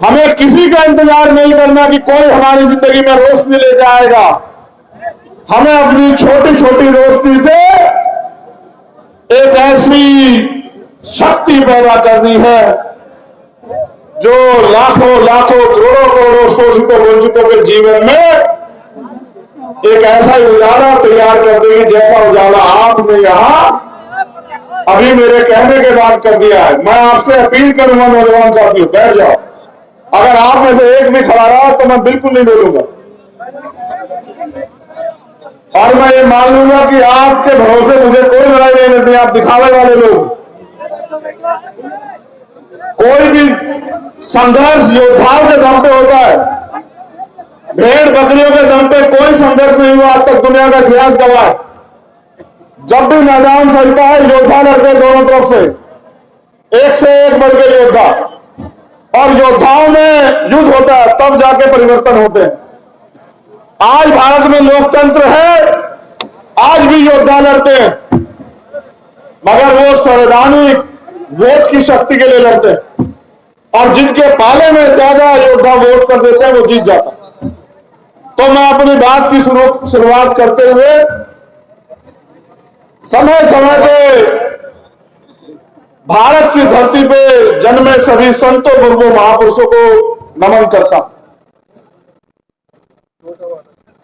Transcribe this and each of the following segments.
हमें किसी का इंतजार नहीं करना कि कोई हमारी जिंदगी में रोशनी लेके आएगा। हमें अपनी छोटी छोटी रोशनी से एक ऐसी शक्ति पैदा करनी है जो लाखों लाखों करोड़ों करोड़ों शोषितों वंचितों के जीवन में एक ऐसा उजाला तैयार कर देगी जैसा उजाला आपने यहां अभी मेरे कहने के बाद कर दिया है। मैं आपसे अपील करूंगा नौजवान साथियों, बैठ जाओ। अगर आप में से एक भी खड़ा रहा तो मैं बिल्कुल नहीं बोलूंगा और मैं ये मान लूंगा कि आपके भरोसे मुझे कोई लड़ाई नहीं मिलती। आप दिखावे वाले लोग, कोई भी संघर्ष योद्धाओं के दम पे होता है, भेड़ बकरियों के दम पे कोई संघर्ष नहीं हुआ आज तक, दुनिया का इतिहास गवाह है। जब भी मैदान सजता है योद्धा लड़ते दोनों तरफ से एक बढ़ के योद्धा, और योद्धाओं में युद्ध होता है तब जाके परिवर्तन होते हैं। आज भारत में लोकतंत्र है, आज भी योद्धा लड़ते हैं, मगर वो संवैधानिक वोट की शक्ति के लिए लड़ते हैं और जिनके पाले में ज्यादा योद्धा वोट कर देते हैं वो जीत जाता है। तो मैं अपनी बात की शुरुआत करते हुए समय समय पे भारत की धरती पे जन्मे सभी संतों गुरुओं महापुरुषों को नमन करता।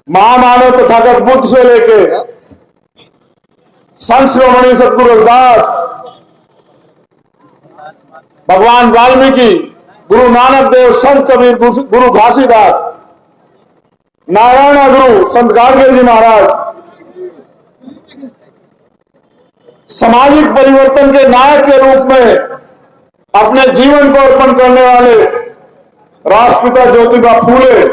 महामानव तथागत बुद्ध से लेके संत शिरोमणि सतगुरु रविदास, भगवान वाल्मीकि, गुरु नानक देव, संत कबीर, गुरु घासीदास, नारायण गुरु संत गाडगे जी महाराज, सामाजिक परिवर्तन के नायक के रूप में अपने जीवन को अर्पण करने वाले राष्ट्रपिता ज्योतिबा फूले,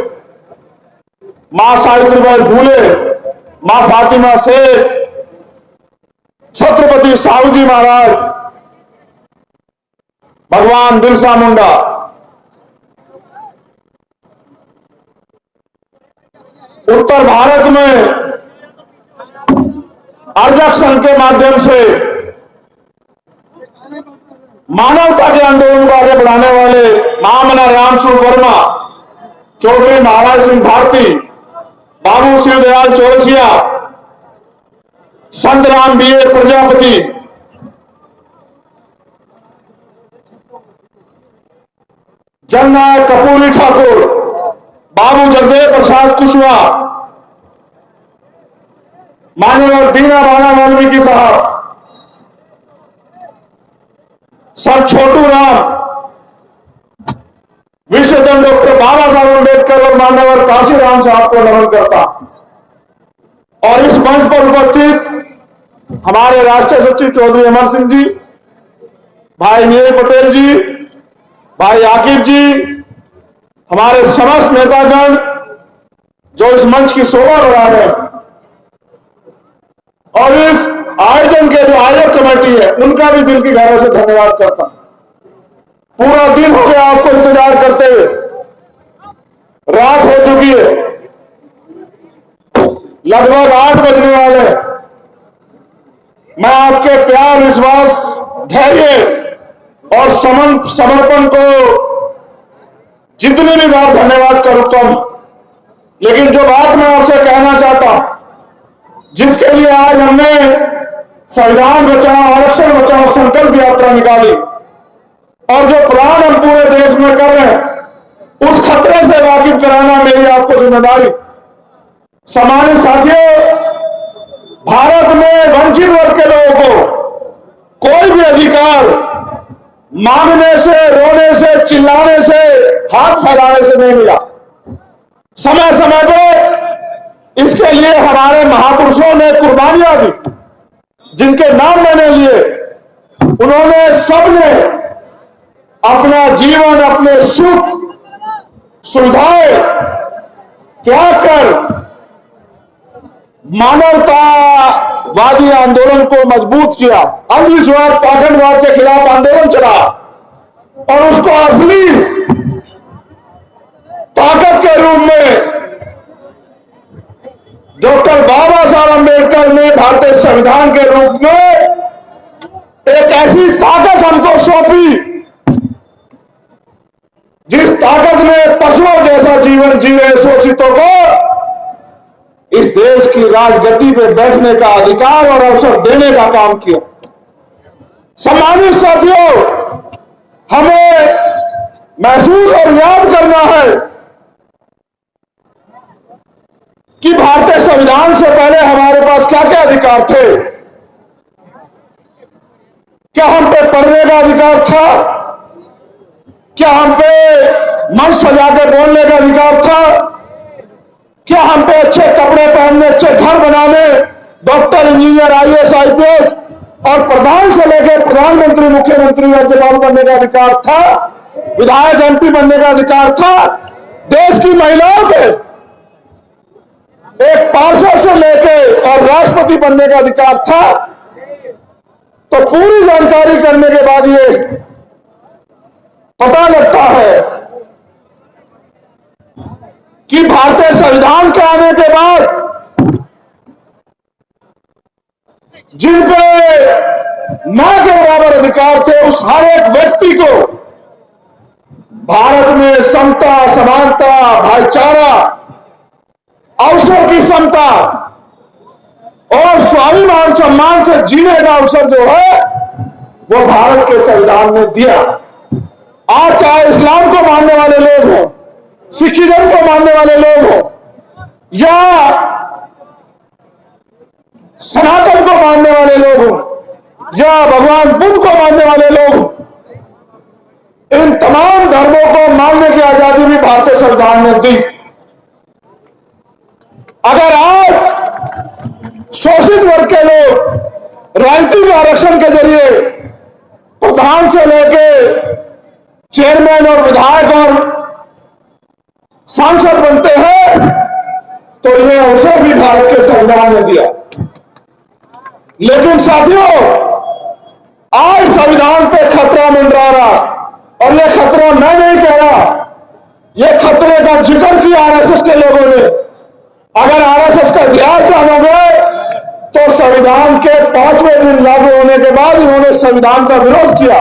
मां सावित्रीबाई फूले, मां फातिमा शेख, छत्रपति साहू जी महाराज, भगवान बिरसा मुंडा, उत्तर भारत में अर्जक संघ के माध्यम से मानवता के आंदोलन को आगे बढ़ाने वाले महामना राम स्वरूप वर्मा, चौधरी महाराज सिंह भारती, बाबू शिवदयाल चौरसिया, संत राम बीए प्रजापति, जननायक कपूरी ठाकुर, बाबू जगदेव प्रसाद कुशवाहा, माननीय दीना बाला वाल्मीकि साहब, सर छोटू राम, विश्वजन डॉक्टर बाबा साहब अम्बेडकर और मान्यवर काशीराम साहब को नमन करता। और इस मंच पर उपस्थित हमारे राष्ट्रीय सचिव चौधरी अमर सिंह जी, भाई नीरज पटेल जी, भाई आकिब जी, हमारे समस्त नेतागण जो इस मंच की शोभा बढ़ा रहे हैं, और इस आयोजन के जो आयोजक कमेटी है उनका भी दिल की गहराई से धन्यवाद करता हूं। पूरा दिन हो गया आपको इंतजार करते हुए, रात हो चुकी है, लगभग 8 बजने वाले हैं। मैं आपके प्यार, विश्वास, धैर्य और समर्पण को जितनी भी बार धन्यवाद करूं कम, लेकिन जो बात मैं आपसे कहना चाहता हूं, जिसके लिए आज हमने संविधान बचाओ आरक्षण बचाओ संकल्प यात्रा निकाली और जो प्लान हम पूरे देश में कर रहे हैं उस खतरे से वाकिफ कराना मेरी आपको जिम्मेदारी। सामान्य साथियों, भारत में वंचित वर्ग के लोगों को कोई भी अधिकार मांगने से, रोने से, चिल्लाने से, हाथ फैलाने से नहीं मिला। समय समय पर इसके लिए हमारे महापुरुषों ने कुर्बानियां दी, जिनके नाम मैंने लिए, उन्होंने सबने अपना जीवन, अपने सुख सुविधाएं त्याग कर मानवतावादी आंदोलन को मजबूत किया, अंधविश्वास पाखंडवाद के खिलाफ आंदोलन चला और उसको असली ताकत के रूप में डॉक्टर बाबा साहब अम्बेडकर ने भारतीय संविधान के रूप में एक ऐसी ताकत हमको सौंपी जिस ताकत ने पशुओं जैसा जीवन जी रहे शोषितों को इस देश की राजगद्दी पे बैठने का अधिकार और अवसर देने का काम किया। सम्मानित साथियों, हमें महसूस और याद करना है कि भारतीय संविधान से पहले हमारे पास क्या क्या अधिकार थे। क्या हम पे पढ़ने का अधिकार था? क्या हम पे मंच सजा के बोलने का अधिकार था? क्या हम पे अच्छे कपड़े पहनने, अच्छे घर बनाने, डॉक्टर, इंजीनियर, आईएएस, आईपीएस और प्रधान से लेकर प्रधानमंत्री, मुख्यमंत्री, राज्यपाल बनने का अधिकार था? विधायक, एमपी बनने का अधिकार था? देश की महिलाओं के एक पार्षद से लेकर और राष्ट्रपति बनने का अधिकार था? तो पूरी जानकारी करने के बाद ये पता लगता है कि भारतीय संविधान के आने के बाद जिन पे मां के बराबर अधिकार थे, उस हर एक व्यक्ति को भारत में समता, समानता, भाईचारा, अवसर की समता और स्वाभिमान सम्मान से जीने का अवसर जो है वो भारत के संविधान ने दिया। आज चाहे इस्लाम को मानने वाले लोग हों, सिखिज्म को मानने वाले लोग हों या सनातन को मानने वाले लोग हों या भगवान बुद्ध को मानने वाले लोग हों, इन तमाम धर्मों को मानने की आजादी भी भारतीय संविधान ने दी। अगर आज शोषित वर्ग के लोग राजनीतिक आरक्षण के जरिए प्रधान से लेकर चेयरमैन और विधायक और सांसद बनते हैं तो यह अवसर भी भारत के संविधान ने दिया। लेकिन साथियों, आज संविधान पे खतरा मंडरा रहा और यह खतरा मैं नहीं कह रहा, यह खतरे का जिक्र किया आरएसएस के लोगों ने। अगर आरएसएस का इतिहास जानोगे तो संविधान के 5वें दिन लागू होने के बाद इन्होंने संविधान का विरोध किया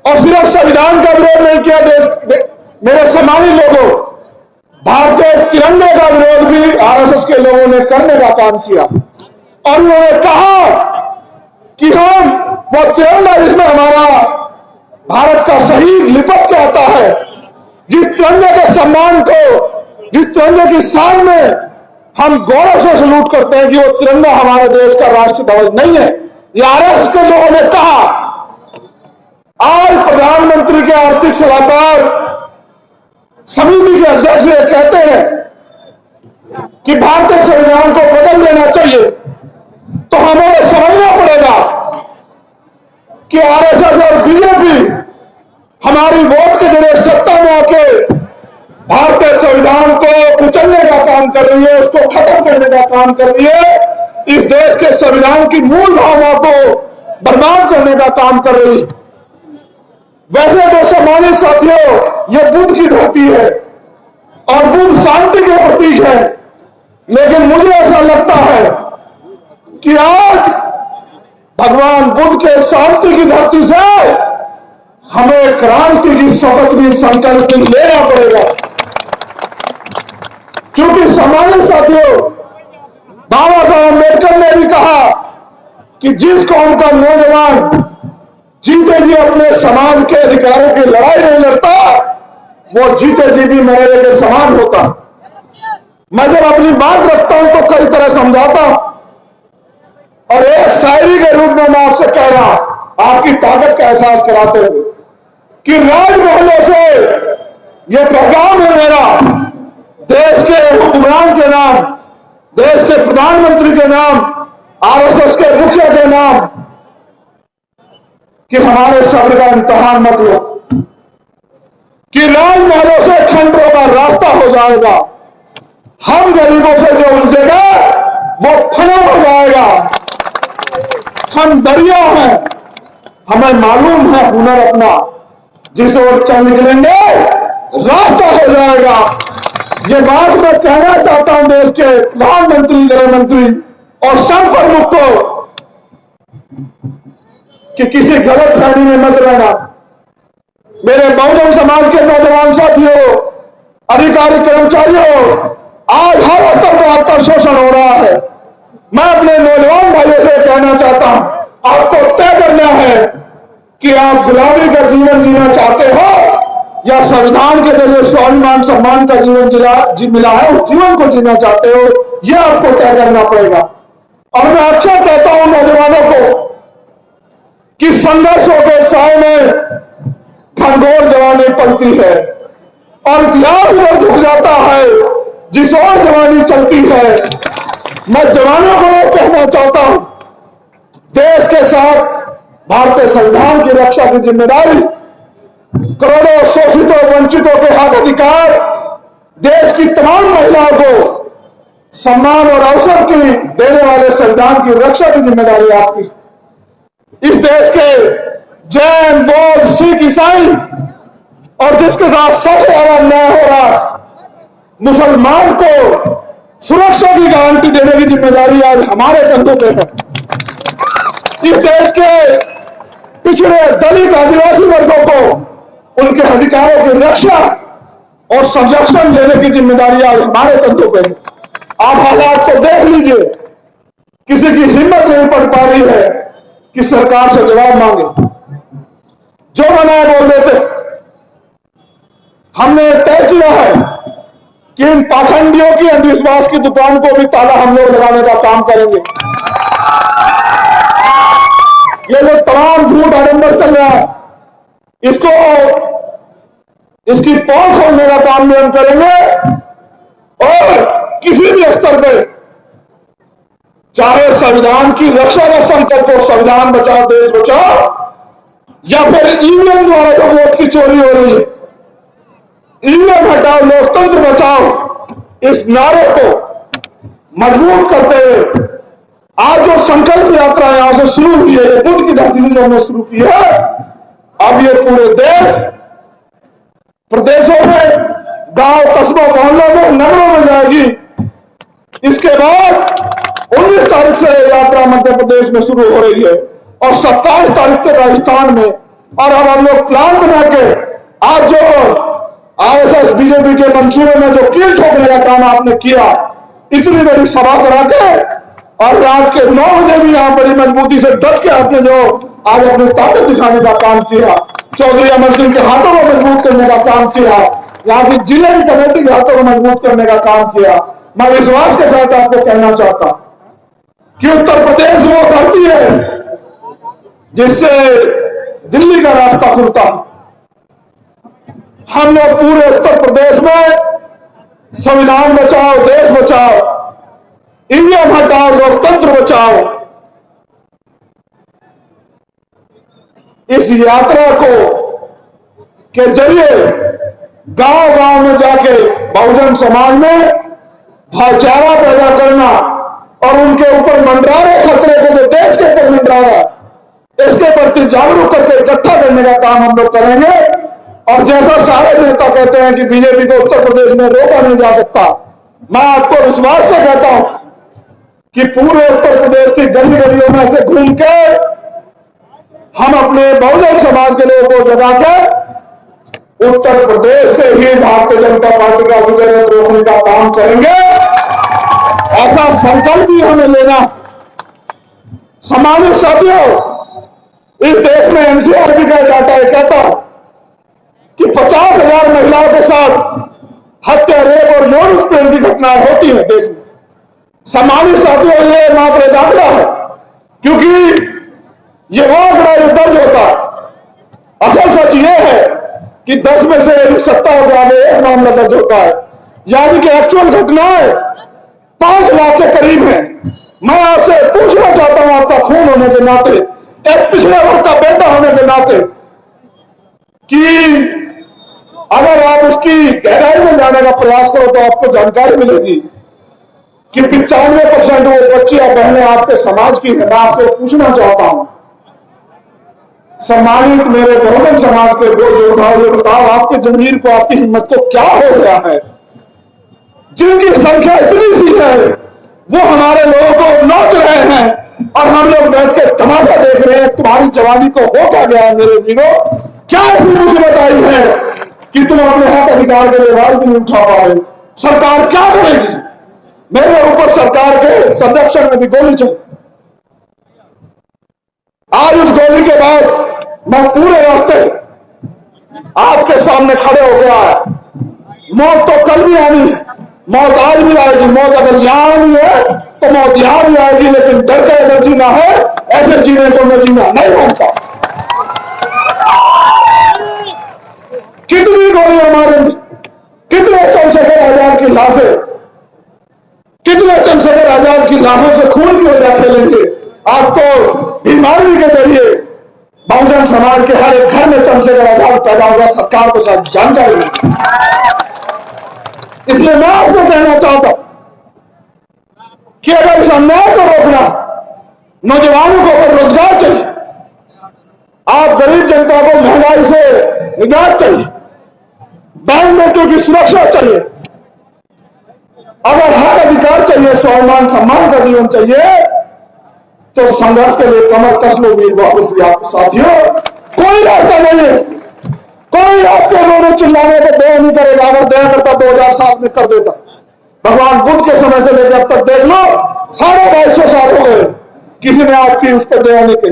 और सिर्फ संविधान का विरोध नहीं किया, मेरे सम्मानित लोगों, भारतीय तिरंगे का विरोध भी आरएसएस के लोगों ने करने का काम किया और उन्होंने कहा कि हम वो तिरंगा जिसमें हमारा भारत का शहीद लिपट के आता है, जिस तिरंगे के सम्मान को, जिस तिरंगे की शान में हम गौरव से सलूट करते हैं कि वो तिरंगा हमारे देश का राष्ट्रीय ध्वज नहीं है, ये आरएसएस के लोगों ने कहा। आज प्रधानमंत्री के आर्थिक सलाहकार समिति के अध्यक्ष ये कहते हैं कि भारतीय संविधान को बदल देना चाहिए, तो हमें समझना पड़ेगा कि आरएसएस और बीजेपी हमारी वोट के जरिए सत्ता में आके भारतीय संविधान को कुचलने का काम कर रही है, उसको खत्म करने का काम कर रही है, इस देश के संविधान की मूल भावनाओं को बर्बाद करने का काम कर रही है। वैसे तो सम्मानित साथियों, यह बुद्ध की धरती है और बुद्ध शांति के प्रतीक है, लेकिन मुझे ऐसा लगता है कि आज भगवान बुद्ध के शांति की धरती से हमें क्रांति की शपथ भी संकल्प लेना पड़ेगा। क्योंकि सम्मानित साथियों, बाबा साहब अम्बेडकर ने भी कहा कि जिस कौम का नौजवान जीते जी अपने समाज के अधिकारों की लड़ाई नहीं लड़ता, वो जीते जी भी मरने के समान होता। मैं जब अपनी बात रखता हूं तो कई तरह समझाता हूं और एक शायरी के रूप में मैं आपसे कह रहा, आपकी ताकत का एहसास कराते हुए कि राजमहलों से ये पैगाम है मेरा, देश के हुक्मरान के नाम, देश के प्रधानमंत्री के नाम, आरएसएस के मुखिया के नाम, कि हमारे सब्र का इम्तिहान मत लो, कि राजमहलों से खंडरों का रास्ता हो जाएगा, हम गरीबों से जो उलझेगा वो फना हो जाएगा। हम दरिया हैं, हमें मालूम है हुनर अपना, जिस ओर चल निकलेंगे रास्ता हो जाएगा। ये बात मैं कहना चाहता हूं देश के प्रधानमंत्री, गृह मंत्री और सब प्रमुख को कि किसी गलत फहमी में मत रहना। मेरे बहुजन समाज के नौजवान साथियों, अधिकारी कर्मचारियों, आज हर स्तर पर आपका शोषण हो रहा है। मैं अपने नौजवान भाइयों से कहना चाहता हूं, आपको तय करना है कि आप गुलामी का जीवन जीना चाहते हो या संविधान के जरिए स्वाभिमान सम्मान का जीवन मिला है उस जीवन को जीना चाहते हो, यह आपको तय करना पड़ेगा। और मैं अच्छा कहता हूं नौजवानों को कि संघर्षों के साय में घनघोर जवानी पलती है और इतिहास उधर झुक जाता है जिस ओर जवानी चलती है। मैं जवानों को यह कहना चाहता हूं, देश के साथ भारतीय संविधान की रक्षा की जिम्मेदारी, करोड़ों शोषितों वंचितों के हक अधिकार, देश की तमाम महिलाओं को सम्मान और अवसर की देने वाले संविधान की रक्षा की जिम्मेदारी आपकी। इस देश के जैन, बौद्ध, सिख, ईसाई और जिसके साथ सबसे ज्यादा अन्याय हो रहा मुसलमान को सुरक्षा की गारंटी देने की जिम्मेदारी आज हमारे कंधों पे है। इस देश के पिछड़े दलित आदिवासी वर्गों को उनके अधिकारों की रक्षा और संरक्षण देने की जिम्मेदारी आज हमारे कंधों पे है। आप हालात को देख लीजिए, किसी की हिम्मत नहीं पड़ पा रही है कि सरकार से जवाब मांगे, जो मना बोल देते। हमने तय किया है कि इन पाखंडियों की अंधविश्वास की दुकान को भी ताला हम लोग लगाने का काम करेंगे। ये जो तमाम झूठ आडंबर चल रहा है, इसकी पोल खोलने का काम भी हम करेंगे और किसी भी स्तर पर, चाहे संविधान की रक्षा का संकल्प हो, संविधान बचाओ देश बचाओ, या फिर ईवीएम द्वारा जो वोट की चोरी हो रही है, ईवीएम हटाओ लोकतंत्र बचाओ, इस नारे को मजबूत करते हुए आज जो संकल्प यात्रा यहां से शुरू हुई है, बुद्ध की धरती से जो हमने शुरू की है, अब ये पूरे देश, प्रदेशों में, गांव, कस्बों, मोहल्लों में, नगरों में जाएगी। इसके बाद 19 तारीख से यात्रा मध्य प्रदेश में शुरू हो रही है और 27 तारीख तक राजस्थान में। और अब हम लोग प्लान बना के आज जो आरएसएस बीजेपी के मंसूबे में जो कील ठोकने का काम आपने किया, इतनी बड़ी सभा करा के और रात के 9 बजे भी यहां बड़ी मजबूती से डट के आपने जो आज अपनी ताकत दिखाने का काम किया, चौधरी अमर सिंह के हाथों को मजबूत करने का काम किया, यहाँ की जिले की कमेटी के हाथों को मजबूत करने का काम किया। मैं विश्वास के साथ आपको कहना चाहता कि उत्तर प्रदेश वो धरती है जिससे दिल्ली का रास्ता खुलता है। हम लोग पूरे उत्तर प्रदेश में संविधान बचाओ देश बचाओ, ईवीएम हटाओ लोकतंत्र बचाओ, इस यात्रा के जरिए गांव गांव में जाके बहुजन समाज में भाईचारा पैदा करना और उनके ऊपर मंडरा रहे खतरे को जो देश के ऊपर मंडरा रहा है, इसके प्रति जागरूक करके इकट्ठा करने का काम हम लोग करेंगे। और जैसा सारे नेता कहते हैं कि बीजेपी को उत्तर प्रदेश में रोका नहीं जा सकता, मैं आपको विश्वास से कहता हूं कि पूरे उत्तर प्रदेश की गली गलियों में से घूम के हम अपने बहुजन समाज के लोगों को जगा के उत्तर प्रदेश से ही भारतीय जनता पार्टी का विजय रथ रोकने का काम करेंगे। ऐसा संकल्प भी हमें लेना। सम्मानित साथियों, इस देश में एनसीआरबी का डाटा कहता कि 50,000 महिलाओं के साथ हत्या, रेप और यौन उत्पीड़न की घटनाएं होती हैं देश में। सम्मानित साथियों, ये मात्र एक आंकड़ा है, क्योंकि ये वो आंकड़ा जो दर्ज होता है, असल सच ये है कि 10 में से सत्ता के आगे एक मामला दर्ज होता है, यानी कि एक्चुअल घटनाएं 5 लाख के करीब है। मैं आपसे पूछना चाहता हूं, आपका खून होने के नाते, एक पिछड़े वर्ग का बेटा होने के नाते, कि अगर आप उसकी गहराई में जाने का प्रयास करो तो आपको जानकारी मिलेगी कि 95% वो बच्चियां बहनें आपके समाज की है। मैं आपसे पूछना चाहता हूं, सम्मानित मेरे बहुजन समाज के दो योद्धाओं, ये बताओ आपके जमीर को, आपकी हिम्मत को क्या हो गया है? जिनकी संख्या इतनी सी है वो हमारे लोगों को नोच रहे हैं और हम लोग बैठ के तमाशा देख रहे हैं। तुम्हारी जवानी को हो क्या गया है मेरे वीरों? क्या ऐसी मुसीबत आई है कि तुम अपने हक अधिकार के लिए आवाज भी नहीं उठा पा रहे। सरकार क्या करेगी? मेरे ऊपर सरकार के संरक्षण में भी गोली चली। आज उस गोली के बाद मैं पूरे रास्ते आपके सामने खड़े होकर आया। मौत तो कल भी आनी है, मौत आज भी आएगी। मौत अगर यहां आनी है तो मौत यहां भी आएगी, लेकिन डर के अगर जीना है, ऐसे जीने को मैं जीना नहीं मानता। कितनी गोलियां मारेंगी, कितने चंद्रशेखर आजाद की लाशें, कितने चंद्रशेखर आजाद की लाशों से खून की वजह खेलेंगे। आज तो बीमारी के जरिए बहुजन समाज के हर एक घर में चंद्रशेखर आजाद पैदा होगा, सरकार को शायद जानकारी नहीं। इसलिए मैं आपसे कहना चाहता हूं कि अगर इस अन्याय को रोकना, नौजवानों को अगर रोजगार चाहिए, आप गरीब जनता को महंगाई से निजात चाहिए, बहन बेटियों की सुरक्षा चाहिए, अगर हक अधिकार चाहिए, स्वाभिमान सम्मान का जीवन चाहिए, तो संघर्ष के लिए कमर कस लो वीर बहादुर साथियों। कोई रास्ता नहीं है, कोई आपके रोने चिल्लाने पर दया नहीं करेगा। अगर दया करता 2007 में कर देता। भगवान बुद्ध के समय से लेकर अब तक देख लो, 250 साल हो गए, किसी ने आपकी उस पर दया नहीं की।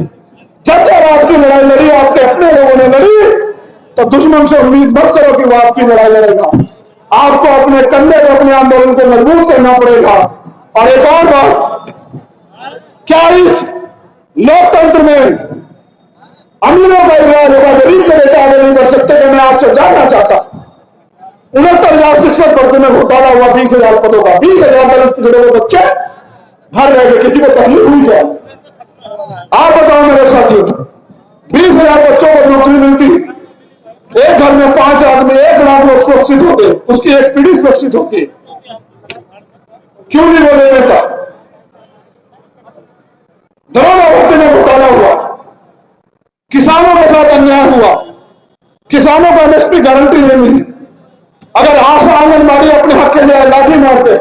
जब जब आपकी लड़ाई लड़ी, आपके अपने लोगों ने लड़ी, तो दुश्मन से उम्मीद मत करो कि वो आपकी लड़ाई लड़ेगा। आपको अपने कंधे पर अपने आंदोलन को मजबूत करना पड़ेगा। और एक और बात, क्या इस लोकतंत्र में अमीरों का इलाज होगा, गरीब के बेटा आगे नहीं बढ़ सकते? कि मैं आपसे जानना चाहता, 69,000 शिक्षक भर्ती में घोटाला हुआ, 20,000 पदों का, 20,000 दलित पिछड़े हुए बच्चे भर रहे थे, किसी को तकलीफ हुई क्या? आप बताओ मेरे साथियों, 20,000 बच्चों को नौकरी मिलती, एक घर में 5 आदमी, 1 लाख लोग सुरक्षित होते, उसकी एक पीढ़ी सुरक्षित होती है। क्यों नहीं बोले नेता? दरोगा भर्ती में घोटाला हुआ, किसानों के साथ अन्याय हुआ, किसानों को एमएसपी गारंटी नहीं मिली। अगर आशा आंगनबाड़ी अपने हक के लिए लाठी मारते,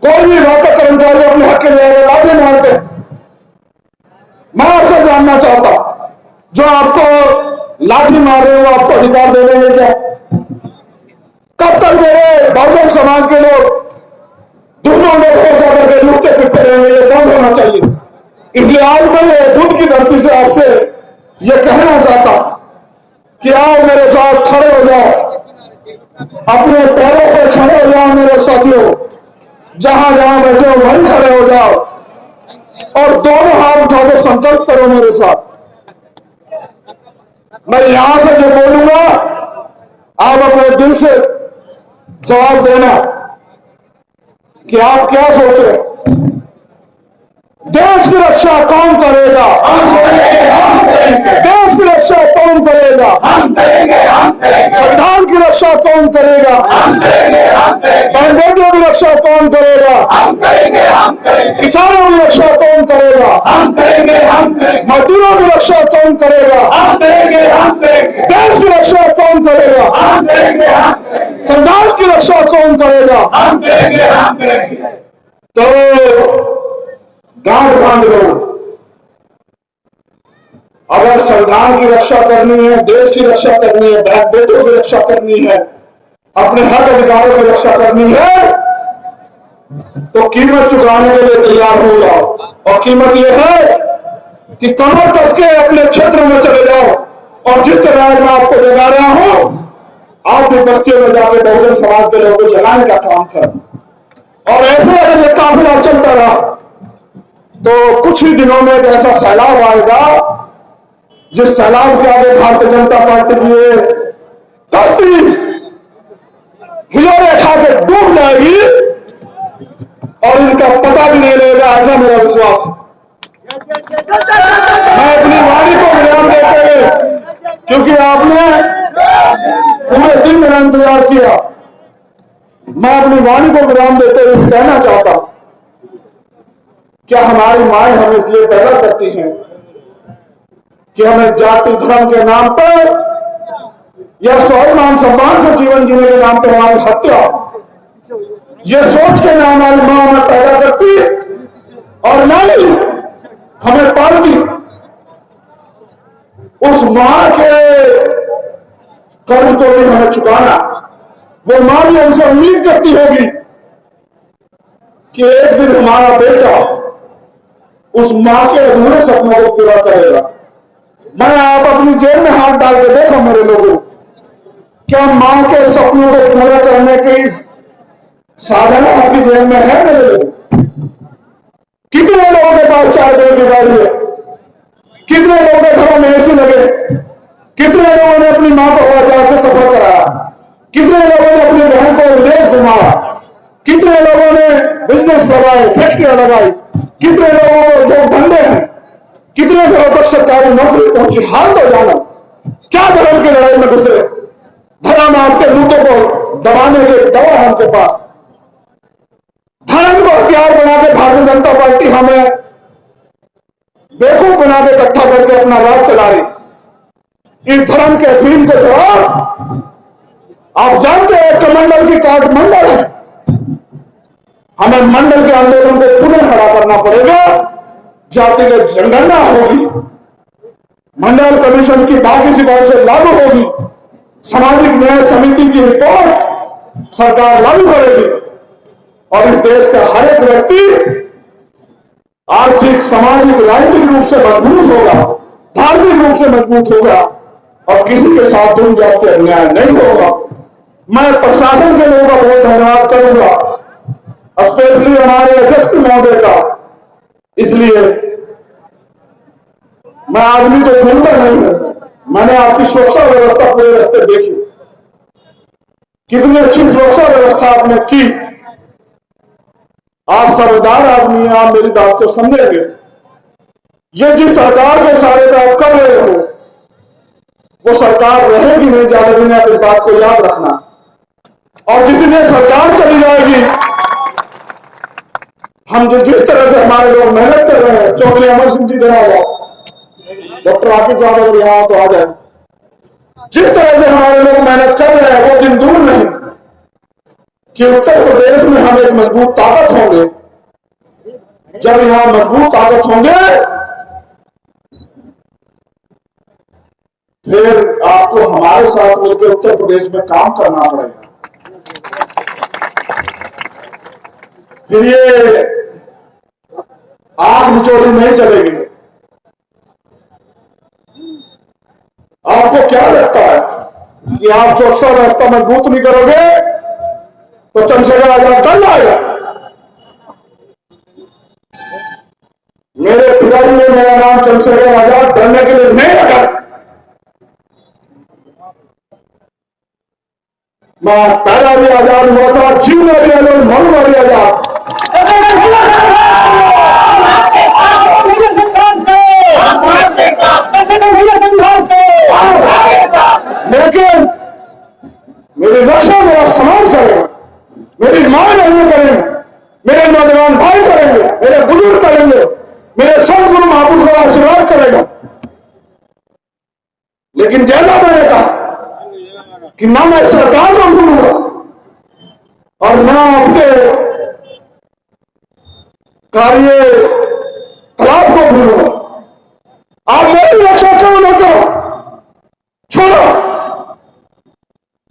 कोई भी वापस कर्मचारी अपने हक के लिए लाठी मारते। मैं आपसे जानना चाहता, जो आपको लाठी मार रहे हो, आपको अधिकार दे देंगे क्या? कब तक मेरे बहुजन समाज के लोग दुश्मनों में भरोसा करके लुटते फिरते रहेंगे? ये बंद होना चाहिए। इसलिए आज मैं ये बुद्ध की धरती से आपसे ये कहना चाहता कि आओ मेरे साथ खड़े हो जाओ, अपने पैरों पर खड़े हो जाओ मेरे साथियों, जहां जहां बैठे हो वहीं खड़े हो जाओ और दोनों हाथ उठा के संकल्प करो मेरे साथ। मैं यहां से जो बोलूंगा, आप अपने दिल से जवाब देना कि आप क्या सोच रहे हैं। देश की रक्षा कौन करेगा? हम करेंगे। देश की रक्षा कौन करेगा? हम करेंगे। संविधान की रक्षा कौन करेगा? हम करेंगे। बहन बेटियों की रक्षा कौन करेगा? हम करेंगे। किसानों की रक्षा कौन करेगा? हम करेंगे। मजदूरों की रक्षा कौन करेगा? हम करेंगे। देश की रक्षा कौन करेगा? हम करेंगे। संविधान की रक्षा कौन करेगा? हम करेंगे। तो गांठ बांध लो, अगर संविधान की रक्षा करनी है, देश की रक्षा करनी है, बहन बेटियों की रक्षा करनी है, अपने हक अधिकारों की रक्षा करनी है, तो कीमत चुकाने के लिए तैयार हो जाओ। और कीमत यह है कि कमर कस के अपने क्षेत्र में चले जाओ और जिस तरह मैं आपको जगा रहा हूं, आप भी बस्तियों में जाकर बहुजन समाज के लोगों को जगाने का काम करें। और ऐसे अगर ये काफिला चलता रहा तो कुछ ही दिनों में एक ऐसा सैलाब आएगा, जिस सैलाब के आगे भारतीय जनता पार्टी की कश्ती हिलोरे खा के डूब जाएगी और इनका पता भी नहीं लगेगा, ऐसा मेरा विश्वास है। मैं अपनी वाणी को विराम देते हुए, क्योंकि आपने पूरे दिन मेरा इंतजार किया, मैं अपनी वाणी को विराम देते हुए कहना चाहता हूं, क्या हमारी माएं हमें इसलिए पैदा करती हैं कि हमें जाति धर्म के नाम पर या स्वाभिमान सम्मान से जीवन जीने के नाम पर हमारी हत्या, ये सोच के ना हमारी मां हमें पैदा करती और ना ही हमें पालती। उस मां के कर्ज को भी हमें चुकाना। वो मां भी हमसे उम्मीद करती होगी कि एक दिन हमारा बेटा उस मां के अधूरे सपनों को पूरा करेगा। मैं आप अपनी जेब में हाथ डाल के देखो मेरे लोगों, क्या मां के सपनों को पूरा करने के साधन आपकी जेब में है मेरे लोग? कितने लोगों के पास 4 बैल की गाड़ी है? कितने लोगों के घरों में एसी लगे? कितने लोगों ने अपनी मां को हवाई जहाज से सफर कराया? कितने लोगों ने अपनी बहन को विदेश घुमाया? कितने लोगों ने बिजनेस लगाए, फैक्ट्रियां लगाई? कितने लोगों को जो धंधे हैं, कितने घरों तक सरकारी नौकरी पहुंची? हाल तो जानो, क्या धर्म की लड़ाई में गुजरे? धर्म आपके मुद्दों को दबाने की दवा है उनके पास। धर्म को हथियार बना के भारतीय जनता पार्टी हमें बेवकूफ बना के इकट्ठा करके अपना राज चला रही। इस धर्म के अफीम के जवाब आप जानते हैं कमंडल की काठमंडल है। हमें मंडल के आंदोलन को पुनः खड़ा करना पड़ेगा। जातिगत जनगणना होगी, मंडल कमीशन की बाकी सिफारिशें लागू होगी, सामाजिक न्याय समिति की रिपोर्ट सरकार लागू करेगी और इस देश का हर एक व्यक्ति आर्थिक, सामाजिक, राजनीतिक रूप से मजबूत होगा, धार्मिक रूप से मजबूत होगा और किसी के साथ तुम जाति अन्याय नहीं होगा। मैं प्रशासन के लोगों का बहुत धन्यवाद करूंगा, स्पेशली हमारे एसएसपी महोदय का। इसलिए मैं आदमी तो ढूंढता नहीं हूं, मैंने आपकी सुरक्षा व्यवस्था पूरे रास्ते देखी, कितनी अच्छी सुरक्षा व्यवस्था आपने की। आप समझदार आदमी हैं, आप मेरी बात को समझेंगे। ये जिस सरकार के इशारे पे आप कर रहे हो वो सरकार रहेगी नहीं ज्यादा दिन, आप इस बात को याद रखना। और जिस दिन सरकार चली जाएगी, हम जिस तरह से हमारे लोग मेहनत कर रहे हैं, चौधरी अमर सिंह जी देना हुआ, डॉक्टर आकिब यादव यहां तो आ जाए, जिस तरह से हमारे लोग मेहनत कर रहे हैं वो दिन दूर नहीं कि उत्तर प्रदेश में हम एक मजबूत ताकत होंगे। जब यहां मजबूत ताकत होंगे फिर आपको हमारे साथ मिलकर उत्तर प्रदेश में काम करना पड़ेगा। फिर ये आग निचोड़ी नहीं चलेगी। आपको क्या लगता है कि आप सुरक्षा व्यवस्था मजबूत नहीं करोगे तो चंद्रशेखर आजाद डर जाएगा? मेरे पिताजी ने मेरा नाम चंद्रशेखर आजाद डरने के लिए नहीं रखा। मैं पैदा भी आजाद हुआ था, जीवना भी आजाद, मरना भी आजाद। लेकिन मेरी रक्षा मेरा समाज करेगा, मेरी मां बहनें करेंगे, मेरे नौजवान भाई करेंगे, मेरे बुजुर्ग करेंगे, मेरे सदगुरु महापुरुष का आशीर्वाद करेगा। लेकिन जैसा मैंने कहा कि ना मैं सरकार को भूलूंगा और ना आपके कार्य कलाप को भूलूंगा। आप मेरी रक्षा करो न करो, छोड़ो,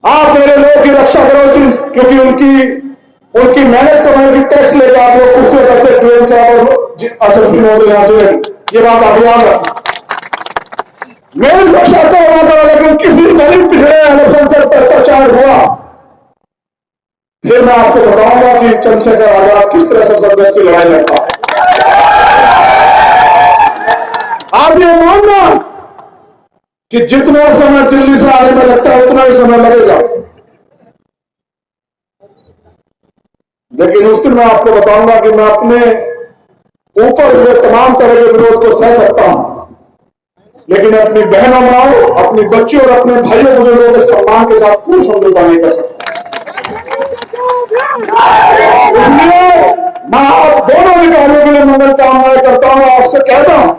आप मेरे लोगों की रक्षा करो, क्योंकि उनकी मेहनत कमाई की टैक्स लेकर आप लोग कुर्सी बैठे डीएम साहब और एसएसपी महोदय यहाँ जुड़े। ये बात आप याद रखना। मेरी रक्षा करो ना करो, लेकिन किसी दलित पिछड़े अल्पसंख्यक पर अत्याचार हुआ फिर मैं आपको बताऊंगा कि चंद्रशेखर आजाद किस तरह से संघर्ष की लड़ाई लड़ता है। आप ये मानना कि जितना समय दिल्ली से आने में लगता है उतना ही समय लगेगा, लेकिन उस दिन मैं आपको बताऊंगा कि मैं अपने ऊपर हुए तमाम तरह के विरोध को सह सकता हूं, लेकिन अपनी बहनों माओ, अपनी बच्चियों और अपने भाइयों बुजुर्गों के सम्मान के साथ कोई समझौता नहीं कर सकता। इसलिए मैं आप दोनों अधिकारियों के लिए मंगल कामनाएं करता हूं, आपसे कहता हूं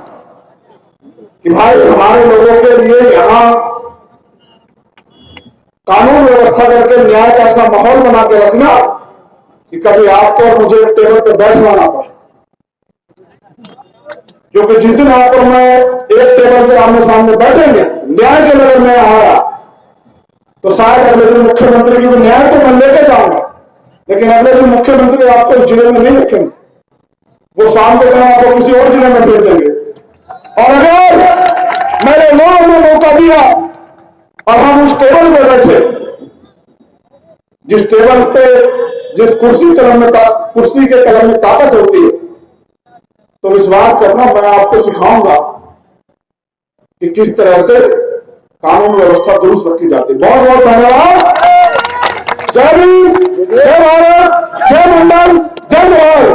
कि भाई हमारे लोगों के लिए यहां कानून व्यवस्था करके न्याय का ऐसा माहौल बना के रखना कि कभी आपको और मुझे एक टेबल पर बैठना ना पड़े। क्योंकि जिस दिन आप और मैं एक टेबल पे आमने सामने बैठेंगे, न्याय के नगर में आया तो शायद अगले दिन मुख्यमंत्री की भी न्याय तो मैं लेके जाऊंगा, लेकिन अगले दिन मुख्यमंत्री आपको इस जिले में नहीं रखेंगे, वो शाम के टाइम आपको किसी और जिले में भेज देंगे। और अगर मेरे लोगों ने मौका दिया और हम उस टेबल में बैठे, जिस टेबल पे जिस कुर्सी के कलम में ताकत होती है, तो विश्वास करना मैं आपको सिखाऊंगा कि किस तरह से कानून व्यवस्था दुरुस्त रखी जाती है। बहुत बहुत धन्यवाद। जय भीम, जय भारत, जय मंडल, जय जवाहर।